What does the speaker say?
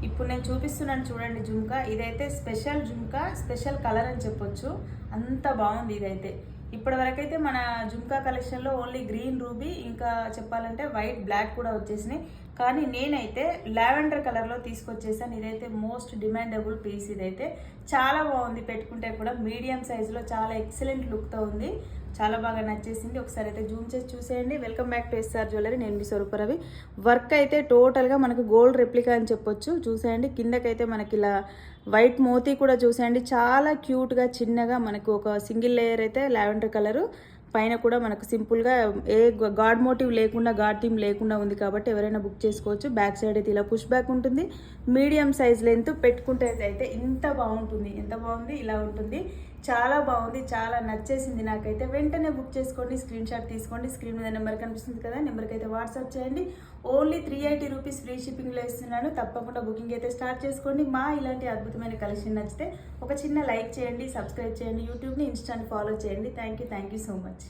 ఇప్పుడు నేను చూపిస్తున్నాను చూడండి జుంకా. ఇదైతే స్పెషల్ జుంకా, స్పెషల్ కలర్ అని చెప్పొచ్చు. అంత బాగుంది ఇదైతే. ఇప్పటి వరకైతే మన జుంకా కలెక్షన్లో ఓన్లీ గ్రీన్ రూబీ, ఇంకా చెప్పాలంటే వైట్ బ్లాక్ కూడా వచ్చేసినాయి. కానీ నేనైతే లావెండర్ కలర్లో తీసుకొచ్చేసాను. ఇదైతే మోస్ట్ డిమాండబుల్ పీస్. ఇదైతే చాలా బాగుంది, పెట్టుకుంటే కూడా మీడియం సైజులో చాలా ఎక్సలెంట్ లుక్తో ఉంది. చాలా బాగా నచ్చేసింది. ఒకసారి అయితే జూమ్ చేసి చూసేయండి. Welcome back to SR jewellery. నేను మీ స్వరూపరవి. వర్క్ అయితే టోటల్గా మనకు గోల్డ్ రెప్లికా అని చెప్పొచ్చు. చూసేయండి, కిందకైతే మనకి ఇలా వైట్ మోతీ కూడా చూసేయండి. చాలా క్యూట్గా చిన్నగా మనకు ఒక సింగిల్ లేయర్ అయితే లావెండర్ కలరు, పైన కూడా మనకు సింపుల్గా ఏ గాడ్ మోటివ్ లేకుండా, గాడ్ థీమ్ లేకుండా ఉంది కాబట్టి ఎవరైనా బుక్ చేసుకోవచ్చు. బ్యాక్ సైడ్ అయితే ఇలా పుష్ బ్యాక్ ఉంటుంది. మీడియం సైజ్ లెంత్ పెట్టుకుంటే అయితే ఇంత బాగుంటుంది. ఎంత బాగుంది, ఇలా ఉంటుంది. చాలా బాగుంది, చాలా నచ్చేసింది నాకైతే. వెంటనే బుక్ చేసుకోండి, స్క్రీన్ షాట్ తీసుకోండి. స్క్రీన్ మీద నెంబర్ కనిపిస్తుంది కదా, నెంబర్కి అయితే వాట్సాప్ చేయండి. ఓన్లీ 380 రూపీస్ ఫ్రీ షిప్పింగ్లో ఇస్తున్నాను. తప్పకుండా బుకింగ్ అయితే స్టార్ట్ చేసుకోండి. మా ఇలాంటి అద్భుతమైన కలెక్షన్ నచ్చితే ఒక చిన్న లైక్ చేయండి, సబ్స్క్రైబ్ చేయండి, యూట్యూబ్ని, ఇన్స్టాని ఫాలో చేయండి. Thank you so much.